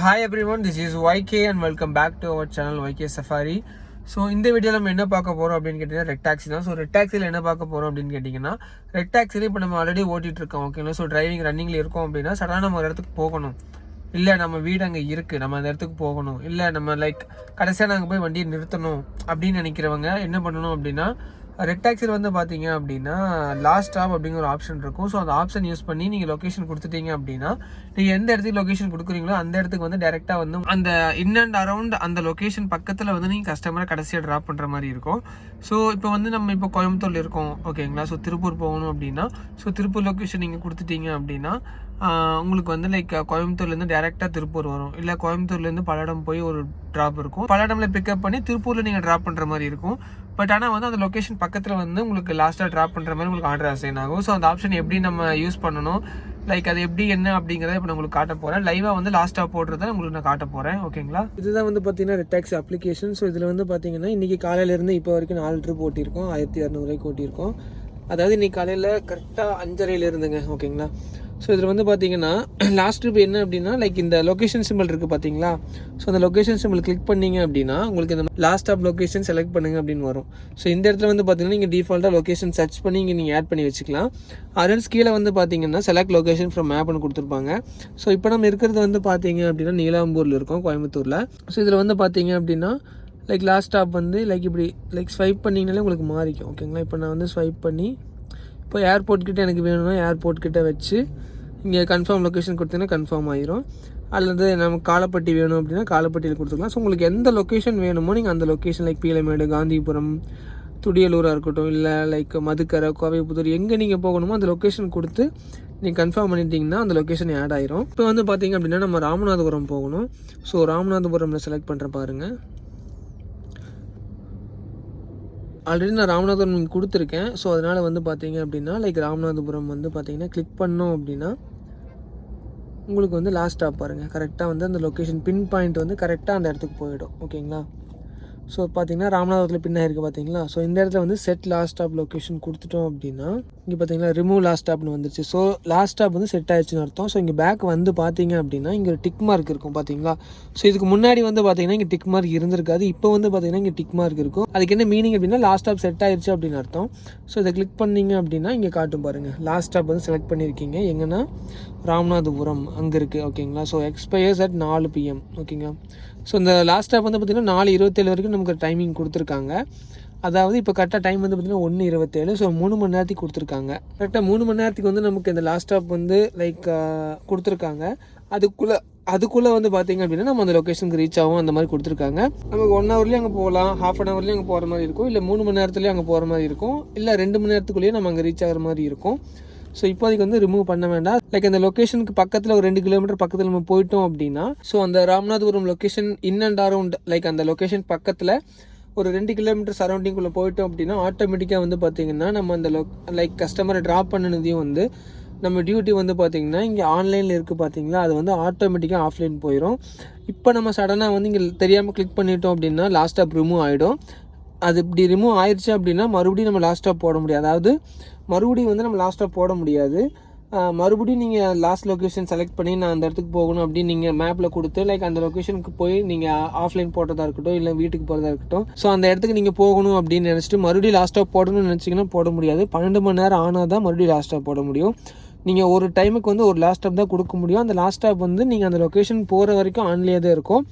Hi everyone, this is YK and welcome back to our channel YK Safari. So இந்த வீடியோவில் நம்ம என்ன பார்க்க போகிறோம் அப்படின்னு கேட்டிங்கன்னா ரெட் டாக்ஸி தான். ஸோ ரெட் டாக்ஸியில் என்ன பார்க்க போகிறோம் அப்படின்னு கேட்டிங்கன்னா ரெட் டாக்ஸியில் இப்போ நம்ம ஆல்ரெடி ஓட்டிகிட்டு இருக்கோம் ஓகேங்களா. ஸோ டிரைவிங் ரன்னிங்கில் இருக்கோம் அப்படின்னா சடனாக நம்ம ஒரு இடத்துக்கு போகணும், இல்லை நம்ம வீடு அங்கே இருக்குது நம்ம அந்த இடத்துக்கு போகணும், இல்லை நம்ம கடைசியாக நாங்கள் போய் வண்டியை நிறுத்தணும் அப்படின்னு நினைக்கிறவங்க என்ன பண்ணணும் அப்படின்னா ரெட் டாக்ஸியில் வந்து பார்த்தீங்க அப்படின்னா லாஸ்ட் ஸ்டாப் அப்படிங்கிற ஒரு ஆப்ஷன் இருக்கும். ஸோ அந்த ஆப்ஷன் யூஸ் பண்ணி நீங்கள் லொக்கேஷன் கொடுத்துட்டீங்க அப்படின்னா நீங்கள் எந்த இடத்துக்கு லொக்கேஷன் கொடுக்குறீங்களோ அந்த இடத்துக்கு வந்து டேரெக்டாக வந்து அந்த இன் அண்ட் அரௌண்ட் அந்த லொக்கேஷன் பக்கத்தில் வந்து நீங்கள் கஸ்டமரை கடைசியாக ட்ராப் பண்ணுற மாதிரி இருக்கும். ஸோ இப்போ வந்து நம்ம இப்போ கோயம்புத்தூரில் இருக்கோம் ஓகேங்களா. ஸோ திருப்பூர் போகணும் அப்படின்னா திருப்பூர் லொக்கேஷன் நீங்கள் கொடுத்துட்டீங்க அப்படின்னா உங்களுக்கு வந்து கோயம்புத்தூர்லேருந்து டேரெக்டாக திருப்பூர் வரும், இல்லை கோயம்புத்தூர்லேருந்து பல்லடம் போய் ஒரு ட்ராப் இருக்கும், பல்லடமில் பிக்கப் பண்ணி திருப்பூரில் நீங்கள் ட்ராப் பண்ணுற மாதிரி இருக்கும். பட் ஆனால் வந்து அந்த லொக்கேஷன் பக்கத்தில் வந்து உங்களுக்கு லாஸ்ட்டாக ட்ராப் பண்ணுற மாதிரி உங்களுக்கு ஆர்டர் அசைன் ஆகும். ஸோ அந்த ஆப்ஷன் எப்படி நம்ம யூஸ் பண்ணணும், அது எப்படி என்ன அப்படிங்கிறத இப்போ நான் உங்களுக்கு காட்ட போகிறேன். லைவாக வந்து லாஸ்ட்டாக போடுறத உங்களுக்கு நான் காட்ட போகிறேன் ஓகேங்களா. இதுதான் வந்து பார்த்தீங்கன்னா ரெட் டாக்ஸி அப்ளிகேஷன். ஸோ இதில் வந்து பார்த்தீங்கன்னா இன்றைக்கி காலையிலேருந்து இப்போ வரைக்கும் 4 ட்ரிப் ஓட்டியிருக்கோம், 1200 ஓட்டியிருக்கோம். அதாவது இன்றைக்கி காலையில் கரெக்டாக 5:30 இருந்துங்க ஓகேங்களா. ஸோ இதில் வந்து பார்த்தீங்கன்னா லாஸ்ட் ட்ரிப் என்ன அப்படின்னா இந்த லொக்கேஷன் சிம்பிள் இருக்குது பார்த்தீங்களா. ஸோ அந்த லொக்கேஷன் சிம்பிள் கிளிக் பண்ணிங்க அப்படின்னா உங்களுக்கு இந்த லாஸ்ட் ஆஃப் லொக்கேஷன் செலக்ட் பண்ணுங்க அப்படின்னு வரும். ஸோ இந்த இடத்துல வந்து பார்த்தீங்கன்னா நீங்கள் டிஃபால்ட்டாக லொக்கேஷன் சர்ச் பண்ணி இங்கே நீங்கள் ஆட் பண்ணி வச்சுக்கலாம். அதர்ஸ் கீழே வந்து பார்த்தீங்கன்னா செலக்ட் லொக்கேஷன் ஃப்ரம் மேப்னு கொடுத்துருப்பாங்க. ஸோ இப்போ நம்ம இருக்கிறது வந்து பார்த்தீங்க அப்படின்னா நீலாம்பூரில் இருக்கோம் கோயம்புத்தூரில். ஸோ இதில் வந்து பார்த்தீங்க அப்படின்னா லாஸ்ட் ஸ்டாப் வந்து இப்படி ஸ்வைப் பண்ணிங்கனாலே உங்களுக்கு மாறிக்கும் ஓகேங்களா. இப்போ நான் வந்து ஸ்வைப் பண்ணி இப்போ ஏர்போர்ட் கிட்டே எனக்கு வேணும்னா ஏர்போர்ட் கிட்டே வச்சு இங்கே கன்ஃபார்ம் லொக்கேஷன் கொடுத்தீங்கன்னா கன்ஃபார்ம் ஆயிரும். அல்லது நமக்கு காலப்பட்டி வேணும் அப்படின்னா காலப்பட்டியில் கொடுத்துக்கலாம். ஸோ உங்களுக்கு எந்த லொக்கேஷன் வேணுமோ நீங்கள் அந்த லொக்கேஷன் பீலமேடு, காந்திபுரம், துடியலூராக இருக்கட்டும், இல்லை மதுக்கரை, கோவைப்புத்தூர் எங்கே நீங்கள் போகணுமோ அந்த லொக்கேஷன் கொடுத்து நீங்கள் கன்ஃபார்ம் பண்ணிட்டீங்கன்னா அந்த லொக்கேஷன் ஆட் ஆயிரும். இப்போ வந்து பார்த்தீங்க அப்படின்னா நம்ம ராமநாதபுரம் போகணும். ஸோ ராமநாதபுரமில் செலக்ட் பண்ணுற பாருங்கள். ஆல்ரெடி நான் ராமநாதபுரம் கொடுத்துருக்கேன். ஸோ அதனால் வந்து பார்த்தீங்க அப்படின்னா ராமநாதபுரம் வந்து பார்த்தீங்கன்னா கிளிக் பண்ணோம் அப்படின்னா உங்களுக்கு வந்து லாஸ்ட் ஸ்டாப் பாருங்கள், கரெக்டாக வந்து அந்த லொக்கேஷன் பின் பாயிண்ட் வந்து கரெக்டாக அந்த இடத்துக்கு போயிடும் ஓகேங்களா. ஸோ பார்த்தீங்கன்னா ராமநாதபுரத்தில் பின்னாக இருக்குது பார்த்தீங்களா. ஸோ இந்த இடத்துல வந்து செட் லாஸ்ட் ஸ்டாப் லொக்கேஷன் கொடுத்துட்டோம் அப்படின்னா இங்கே பார்த்தீங்கன்னா ரிமூவ் லாஸ்ட் ஸ்டாப்னு வந்துருச்சு. ஸோ லாஸ்ட் ஸ்டாப் வந்து செட் ஆயிடுச்சுன்னு அர்த்தம். ஸோ இங்கே பேக் வந்து பார்த்தீங்க அப்படின்னா இங்கே ஒரு டிக் மார்க் இருக்கும் பார்த்தீங்களா. ஸோ இதுக்கு முன்னாடி வந்து பார்த்தீங்கன்னா இங்கே டிக் மார்க் இருந்திருக்காது, இப்போ வந்து பார்த்தீங்கன்னா இங்கே டிக் மார்க் இருக்கும். அதுக்கு என்ன மீனிங் அப்படின்னா லாஸ்ட் ஸ்டாப் செட் ஆயிடுச்சு அப்படின்னு அர்த்தம். ஸோ இதை கிளிக் பண்ணிங்க அப்படின்னா இங்கே காட்டும் பாருங்கள், லாஸ்ட் ஸ்டாப் வந்து செலக்ட் பண்ணியிருக்கீங்க எங்கன்னா ராமநாதபுரம் அங்கே இருக்குது ஓகேங்களா. ஸோ எக்ஸ்பயர்ஸ் அட் 4 PM ஓகேங்க. ஸோ இந்த லாஸ்ட் ஸ்டாப் வந்து பார்த்திங்கன்னா 4:27 வரைக்கும் நமக்கு டைமிங் கொடுத்துருக்காங்க. அதாவது இப்போ கரெக்டாக டைம் வந்து பார்த்திங்கன்னா 1:27. ஸோ 3 மணி நேரத்துக்கு கொடுத்துருக்காங்க. கரெக்டாக 3 மணி நேரத்துக்கு வந்து நமக்கு இந்த லாஸ்ட் ஸ்டாப் வந்து கொடுத்துருக்காங்க. அதுக்குள்ளே வந்து பார்த்திங்க அப்படின்னா நம்ம அந்த லொக்கேஷனுக்கு ரீச் ஆகும் அந்த மாதிரி கொடுத்துருக்காங்க. நமக்கு 1 ஹவர்லேயும் அங்கே போகலாம், ½ அன் ஹவர்லேயும் அங்கே போகிற மாதிரி இருக்கும், இல்லை 3 மணி நேரத்துலேயும் அங்கே போகிற மாதிரி இருக்கும், இல்லை 2 மணி நேரத்துக்குள்ளேயே நம்ம அங்கே ரீச் ஆகிற மாதிரி இருக்கும். ஸோ இப்போதைக்கு வந்து ரிமூவ் பண்ண வேண்டாம். அந்த லொக்கேஷனுக்கு பக்கத்தில் ஒரு 2 கிலோமீட்டர் பக்கத்தில் நம்ம போயிட்டோம் அப்படின்னா ஸோ அந்த Ramanathapuram location in and around அந்த லொக்கேஷன் பக்கத்தில் ஒரு 2 கிலோமீட்டர் சரௌண்டிங்குள்ளே போயிட்டோம் அப்படின்னா ஆட்டோமேட்டிக்காக வந்து பார்த்திங்கன்னா நம்ம அந்த கஸ்டமரை ட்ராப் பண்ணினதையும் வந்து நம்ம டியூட்டி வந்து பார்த்திங்கன்னா இங்கே ஆன்லைனில் இருக்குது பார்த்தீங்களா, அது வந்து ஆட்டோமேட்டிக்காக ஆஃப்லைன் போயிடும். இப்போ நம்ம சடனாக வந்து இங்கே தெரியாமல் கிளிக் பண்ணிட்டோம் அப்படின்னா லாஸ்ட் ஸ்டாப் ரிமூவ் ஆகிடும். அது இப்படி ரிமூவ் ஆயிடுச்சு அப்படின்னா மறுபடியும் நம்ம லாஸ்ட் ஸ்டாப் போட முடியாது. அதாவது மறுபடியும் வந்து நம்ம லாஸ்ட் ஸ்டாப் போட முடியாது. மறுபடியும் நீங்கள் லாஸ்ட் லொக்கேஷன் செலக்ட் பண்ணி நான் அந்த இடத்துக்கு போகணும் அப்படின்னு நீங்கள் மேப்பில் கொடுத்து அந்த லொக்கேஷனுக்கு போய் நீங்கள் ஆஃப்லைன் போட்டதாக இருக்கட்டும், இல்லை வீட்டுக்கு போகிறதா இருக்கட்டும், ஸோ அந்த இடத்துக்கு நீங்கள் போகணும் அப்படின்னு நினச்சிட்டு மறுபடியும் லாஸ்ட் ஸ்டாப் போடணும்னு நினச்சிங்கன்னா போட முடியாது. 12 மணி நேரம் ஆனால் தான் மறுபடியும் லாஸ்ட் ஸ்டாப் போட முடியும். நீங்கள் ஒரு டைமுக்கு வந்து ஒரு லாஸ்ட் ஸ்டாப் தான் கொடுக்க முடியும். அந்த லாஸ்ட் ஸ்டாப் வந்து நீங்கள் அந்த லொக்கேஷன் போகிற வரைக்கும் ஆன்லேயே தான் இருக்கும்.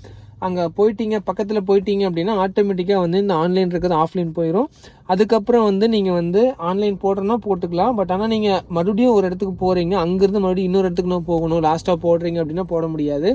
அங்கே போயிட்டீங்க பக்கத்தில் போயிட்டீங்க அப்படின்னா ஆட்டோமேட்டிக்காக வந்து இந்த ஆன்லைன் இருக்கிறது ஆஃப்லைன் போயிடும். அதுக்கப்புறம் வந்து நீங்கள் வந்து ஆன்லைன் போடுறோன்னா போட்டுக்கலாம். பட் ஆனால் நீங்கள் மறுபடியும் ஒரு இடத்துக்கு போகிறீங்க, அங்கேருந்து மறுபடியும் இன்னொரு இடத்துக்கு நான் போகணும், லாஸ்ட்டாக போடுறீங்க அப்படின்னா போட முடியாது.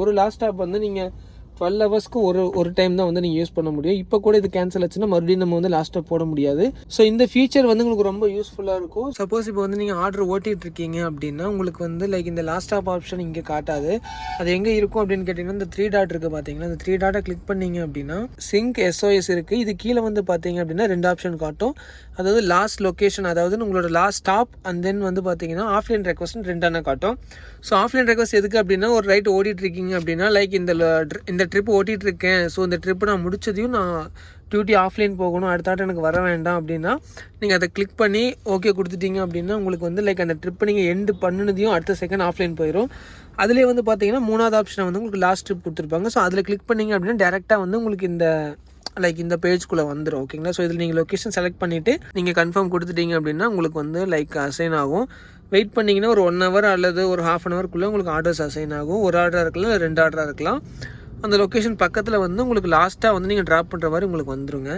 ஒரு லாஸ்ட் ஸ்டாப் வந்து நீங்கள் 12 ஹவர்ஸ்க்கு ஒரு டைம் தான் வந்து நீங்கள் யூஸ் பண்ண முடியும். இப்போ கூட இது கேன்சல் ஆச்சுன்னா மறுபடியும் நம்ம வந்து லாஸ்ட்டாக போட முடியாது. ஸோ இந்த ஃபீச்சர் வந்து உங்களுக்கு ரொம்ப யூஸ்ஃபுல்லாக இருக்கும். சப்போஸ் இப்போ வந்து நீங்கள் ஆர்டர் ஓட்டிகிட்டு இருக்கீங்க அப்படின்னா உங்களுக்கு வந்து இந்த லாஸ்ட் ஸ்டாப் ஆப்ஷன் இங்கே காட்டாது. அது எங்கே இருக்கும் அப்படின்னு கேட்டிங்கன்னா இந்த 3 டாட் இருக்குது பார்த்தீங்களா, இந்த 3 டாட்டை கிளிக் பண்ணிங்க அப்படின்னா சிங்க் SOS இருக்குது. இது கீழே வந்து பார்த்தீங்க அப்படின்னா 2 ஆப்ஷன் காட்டும். அதாவது லாஸ்ட் லொக்கேஷன், அதாவது உங்களோட லாஸ்ட் ஸ்டாப் அண்ட் தென் வந்து பார்த்தீங்கன்னா ஆஃப்லைன் ரெக்வஸ்ட் 2 காட்டும். ஸோ ஆஃப்லைன் ரெக்வஸ்ட் எதுக்கு அப்படின்னா ஒரு ரைட் ஓடிட்டு இருக்கீங்க அப்படின்னா இந்த ட்ரிப் ஓட்டிகிட்ருக்கேன், ஸோ இந்த ட்ரிப்பு நான் முடிச்சதையும் நான் டியூட்டி ஆஃப்லைன் போகணும், அடுத்த எனக்கு வர வேண்டாம் அப்படின்னா நீங்கள் அதை கிளிக் பண்ணி ஓகே கொடுத்துட்டீங்க அப்படின்னா உங்களுக்கு வந்து லைக் அந்த ட்ரிப்பை நீங்கள் எண்டு பண்ணினதையும் அடுத்த செகண்ட் ஆஃப்லைன் போயிடும். அதிலே வந்து பார்த்தீங்கன்னா 3வது ஆப்ஷனை வந்து உங்களுக்கு லாஸ்ட் ட்ரிப் கொடுத்துருப்பாங்க. ஸோ அதில் கிளிக் பண்ணிங்க அப்படின்னா டேரெக்டாக வந்து உங்களுக்கு இந்த பேஜ்குள்ளே வந்துடும். ஓகேங்களா? ஸோ இதில் நீங்கள் லொக்கேஷன் செலக்ட் பண்ணிவிட்டு நீங்கள் கன்ஃபார்ம் கொடுத்துட்டீங்க அப்படின்னா உங்களுக்கு வந்து லைக் அசைன் ஆகும். வெயிட் பண்ணிங்கன்னா ஒரு 1 ஹவர் அல்லது ஒரு ½ அன் ஹவருக்குள்ளே உங்களுக்கு ஆர்டர்ஸ் அசைன் ஆகும். ஒரு ஆர்டராக இருக்கலாம், 2 ஆர்டராக இருக்கலாம். அந்த லொக்கேஷன் பக்கத்தில் வந்து உங்களுக்கு லாஸ்ட்டாக வந்து நீங்கள் ட்ராப் பண்ணுற மாதிரி உங்களுக்கு வந்துருங்க.